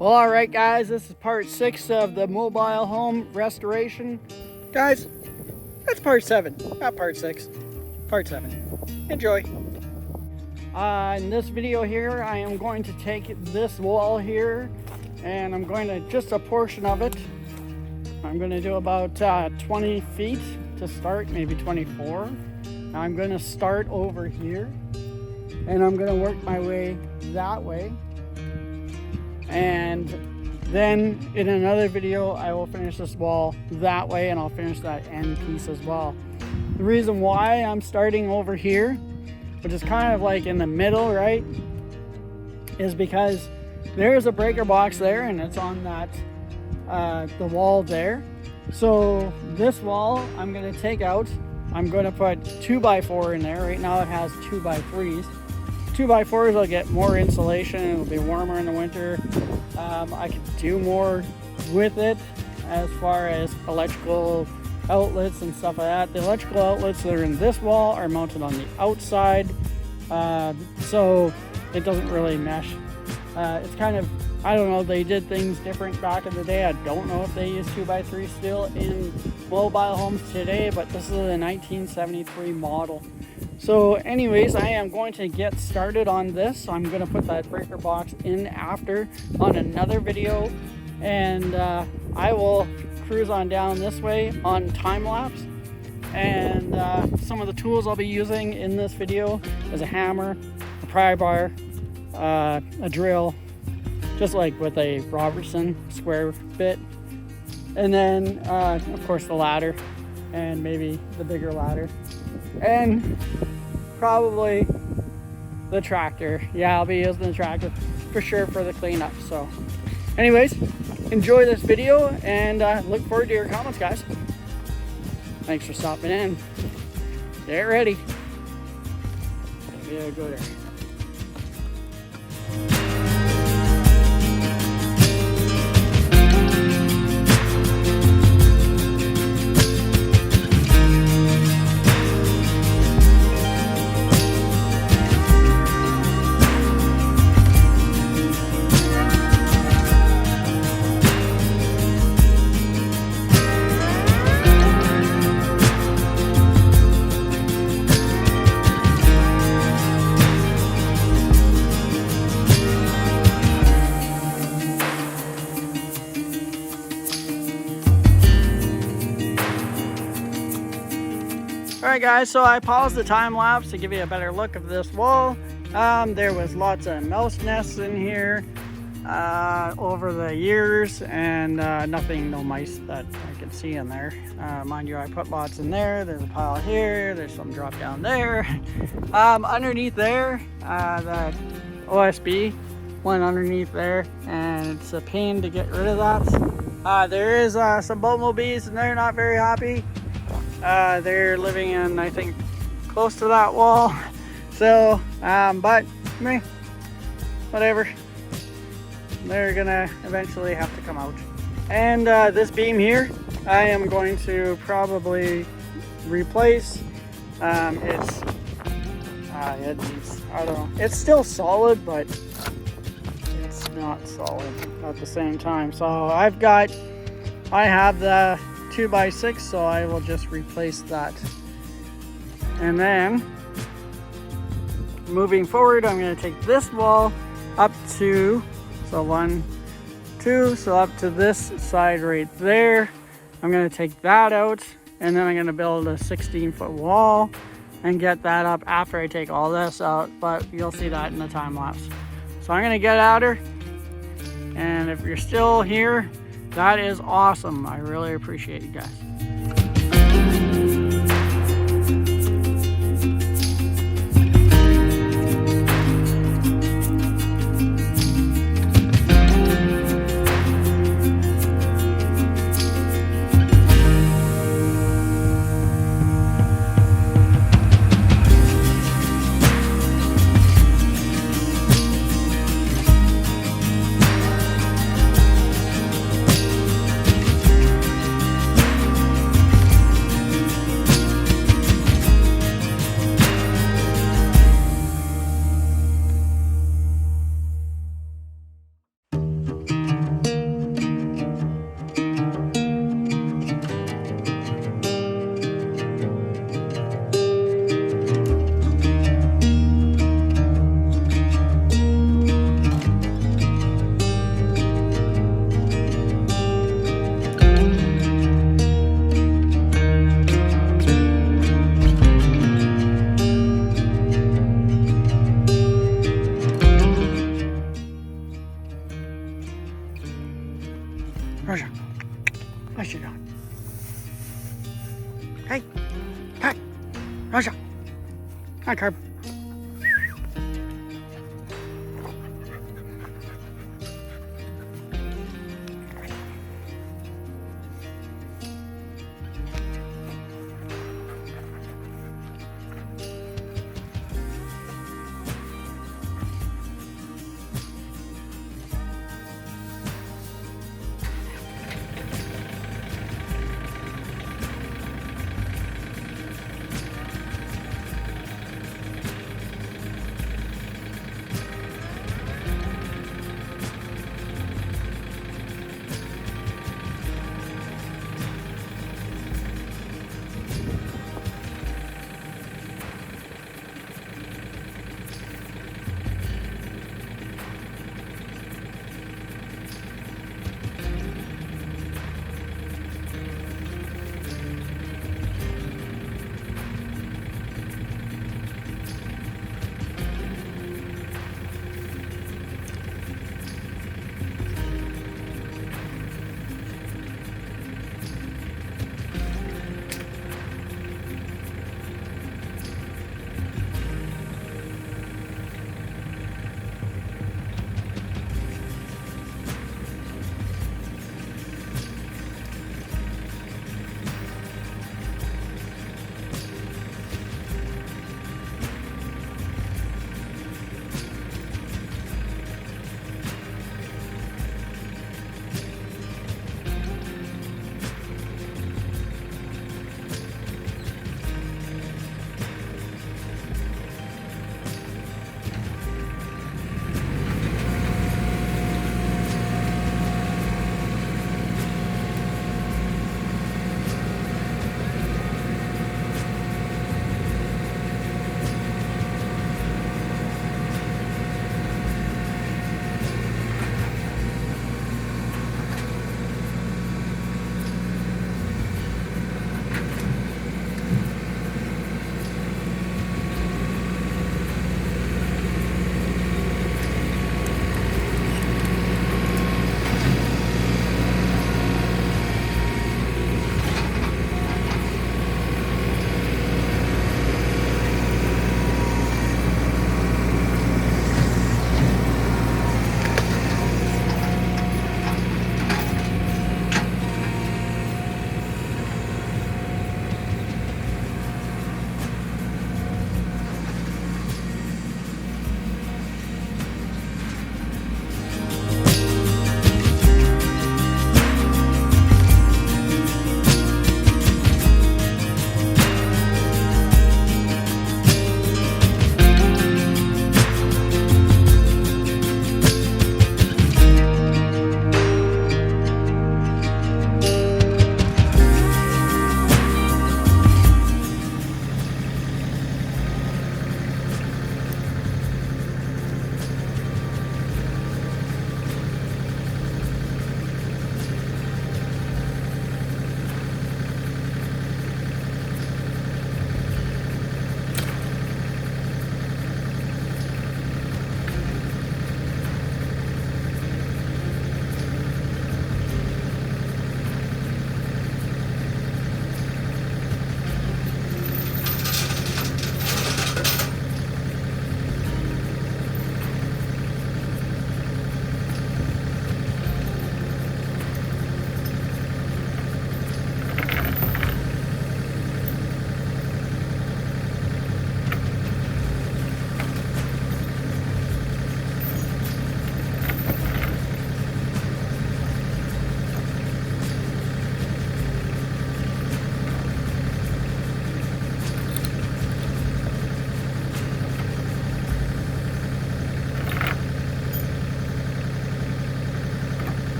Well, all right, guys, this is part 6 of the mobile home restoration. Guys, that's part 7, not part 6, part 7. Enjoy. In this video here, I am going to take this wall here and I'm going to, just a portion of it, I'm going to do about 20 feet to start, maybe 24. I'm going to start over here and I'm going to work my way that way. And then in another video, I will finish this wall that way and I'll finish that end piece as well. The reason why I'm starting over here, which is kind of like in the middle, right, is because there's a breaker box there and it's on that, the wall there. So this wall I'm going to take out. I'm going to put 2x4 in there. Right now it has 2x3s. 2x4s will get more insulation. It'll be warmer in the winter. I could do more with it as far as electrical outlets and stuff like that. The electrical outlets that are in this wall are mounted on the outside, so it doesn't really mesh. It's kind of, I don't know, they did things different back in the day. I don't know if they use 2x3 still in mobile homes today, but this is a 1973 model. So anyways, I am going to get started on this. I'm going to put that breaker box in after on another video, and I will cruise on down this way on time lapse. And some of the tools I'll be using in this video is a hammer, a pry bar, a drill, just like with a Robertson square bit, and then of course the ladder, and maybe the bigger ladder, and probably the tractor. Yeah, I'll be using the tractor for sure for the cleanup. So anyways, enjoy this video and look forward to your comments, guys. Thanks for stopping in. Get ready. Yeah, go there. Alright guys, so I paused the time lapse to give you a better look of this wall. There was lots of mouse nests in here over the years, and no mice that I could see in there. Mind you, I put lots in there. There's a pile here, there's some drop down there. Underneath there, the OSB went underneath there, and it's a pain to get rid of that. There is some bumblebees and they're not very happy. They're living in, I think, close to that wall. So, but whatever. They're gonna eventually have to come out. And this beam here, I am going to probably replace. I don't know. It's still solid, but it's not solid at the same time. So I have the 2x6, so I will just replace that. And then moving forward, I'm going to take this wall up to, so 1, 2, so up to this side right there. I'm going to take that out, and then I'm going to build a 16-foot wall and get that up after I take all this out, but you'll see that in the time lapse. So I'm going to get at her, and if you're still here, that is awesome. I really appreciate you guys. Russia. What you doing? Hey, hey, Russia. Hi, Carp.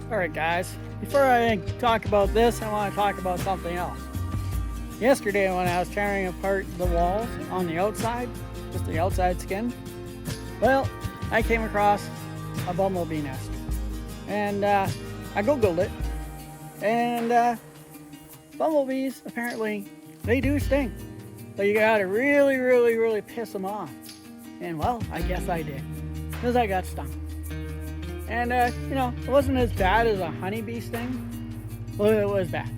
Alright guys, before I talk about this, I want to talk about something else. Yesterday when I was tearing apart the walls on the outside, just the outside skin, well, I came across a bumblebee nest. And I googled it, and bumblebees, apparently, they do sting. So you gotta really piss them off. And well, I guess I did, because I got stung. And you know, it wasn't as bad as a honeybee sting, but it was bad.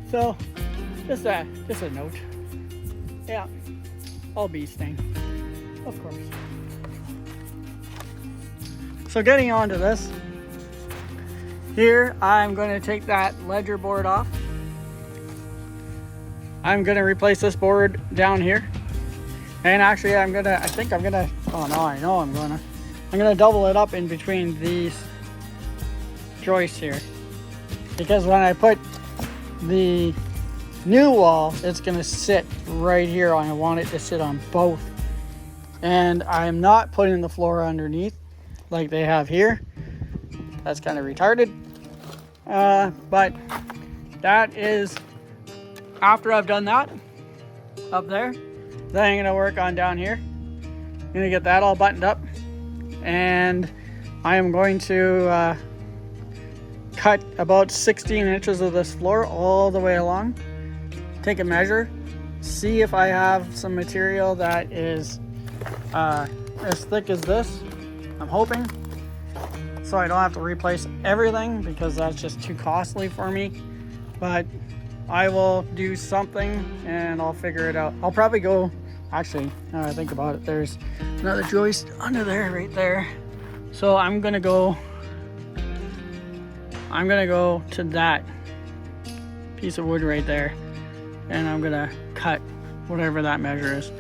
So, just a note. Yeah, all bees sting, of course. So getting on to this, here I'm going to take that ledger board off. I'm going to replace this board down here. And actually I'm going to double it up in between these joists here. Because when I put the new wall, it's going to sit right here. I want it to sit on both. And I'm not putting the floor underneath like they have here. That's kind of retarded. But that is after I've done that up there. Then I'm going to work on down here. I'm going to get that all buttoned up. And I am going to cut about 16 inches of this floor all the way along. Take a measure. See if I have some material that is as thick as this. I'm hoping. So I don't have to replace everything because that's just too costly for me. But I will do something and I'll figure it out. I'll probably go, actually, now I think about it, there's another joist under there, right there. So I'm gonna go to that piece of wood right there and I'm gonna cut whatever that measure is.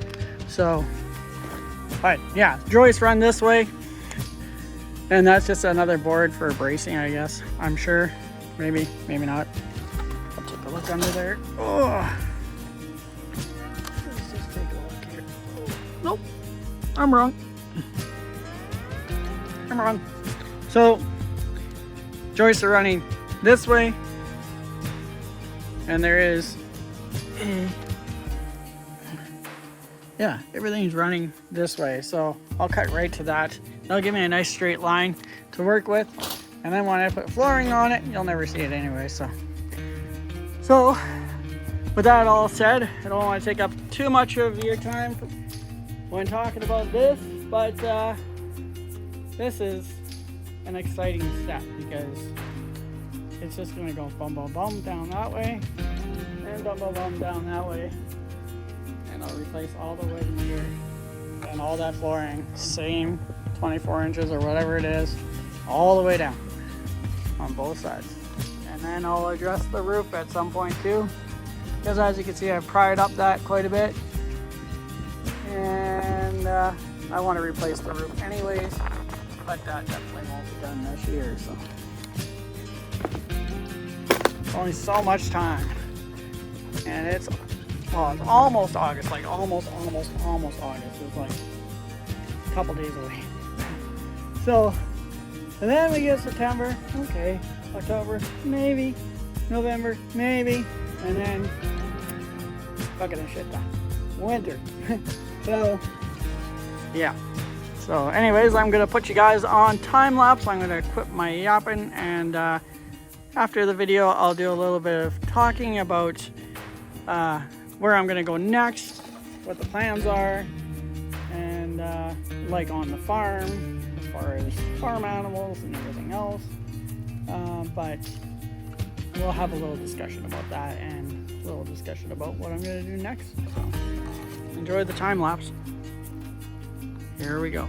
So, but yeah, joists run this way. And that's just another board for bracing, I guess. I'm sure. Maybe, maybe not. I'll take a look under there. Oh. Let's just take a look here. Nope. I'm wrong. I'm wrong. So, joists are running this way. And there is yeah, everything's running this way. So I'll cut right to that. That'll give me a nice straight line to work with. And then when I put flooring on it, you'll never see it anyway. So with that all said, I don't want to take up too much of your time when talking about this, but this is an exciting step because it's just going to go bum bum bum down that way and bum bum bum down that way. And I'll replace all the wood in here and all that flooring, same 24 inches or whatever it is, all the way down on both sides. And then I'll address the roof at some point too, because as you can see I've pried up that quite a bit, and I want to replace the roof anyways, but that definitely won't be done this year. So only so much time, and it's almost August, like almost August. It's like a couple days away. So, and then we get September, okay, October, maybe, November, maybe, and then fucking shit done. Winter. So, yeah. So, anyways, I'm gonna put you guys on time lapse. I'm gonna quit my yapping, and after the video, I'll do a little bit of talking about where I'm gonna go next, what the plans are, and like on the farm, as far as farm animals and everything else. But we'll have a little discussion about that and a little discussion about what I'm gonna do next. So enjoy the time lapse. Here we go.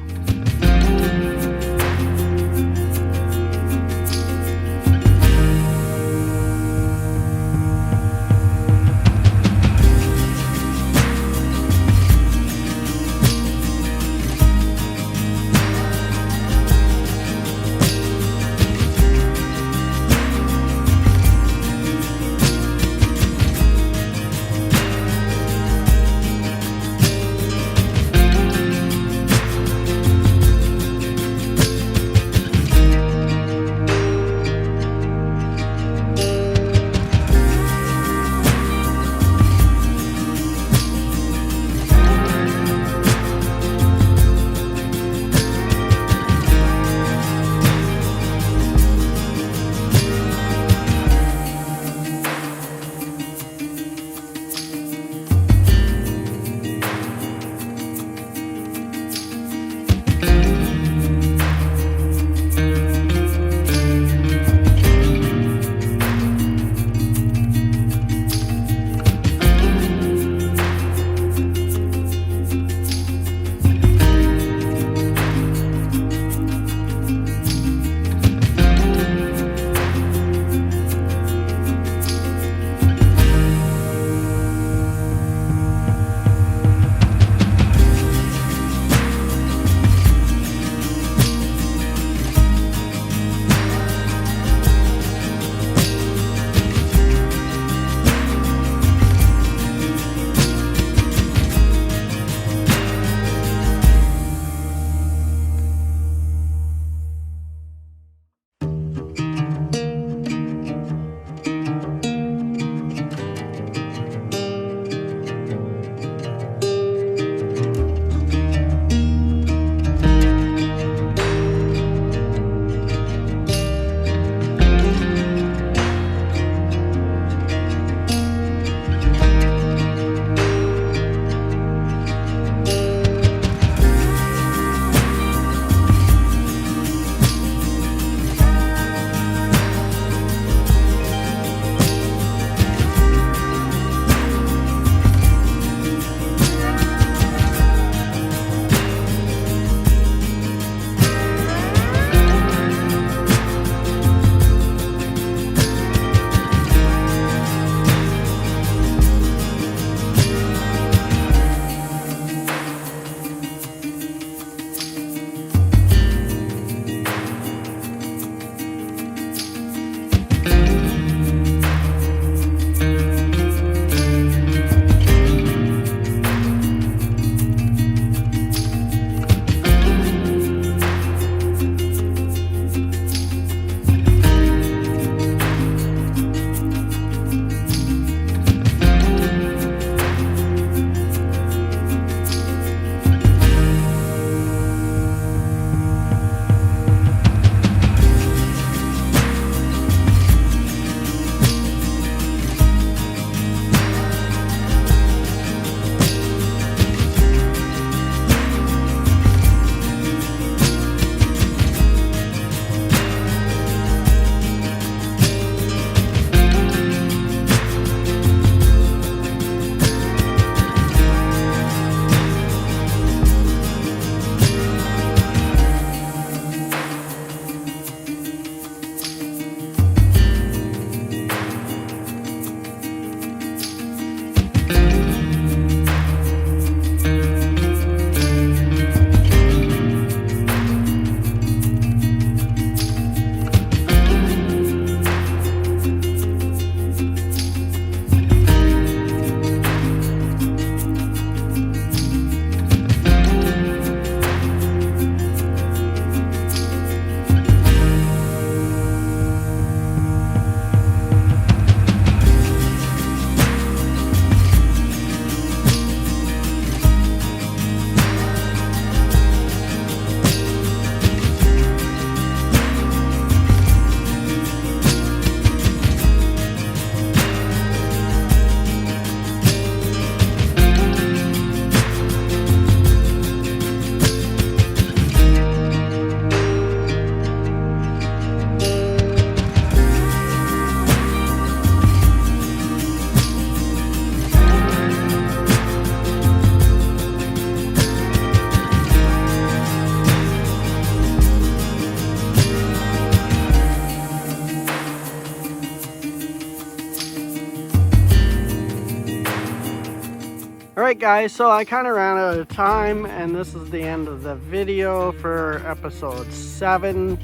Alright guys, so I kind of ran out of time, and this is the end of the video for episode 7.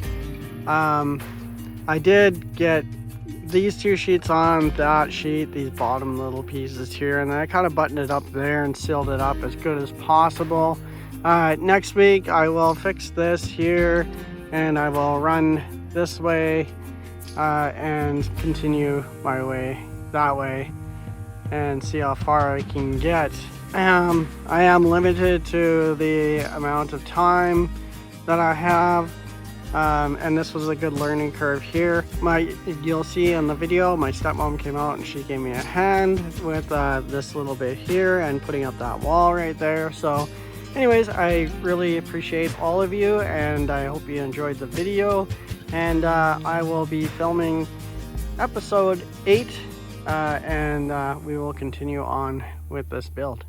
I did get these 2 sheets on that sheet, these bottom little pieces here, and then I kind of buttoned it up there and sealed it up as good as possible. Next week I will fix this here, and I will run this way and continue my way that way and see how far I can get. I am limited to the amount of time that I have. And this was a good learning curve here. You'll see in the video, my stepmom came out and she gave me a hand with this little bit here and putting up that wall right there. So anyways, I really appreciate all of you, and I hope you enjoyed the video. And I will be filming episode 8, and we will continue on with this build.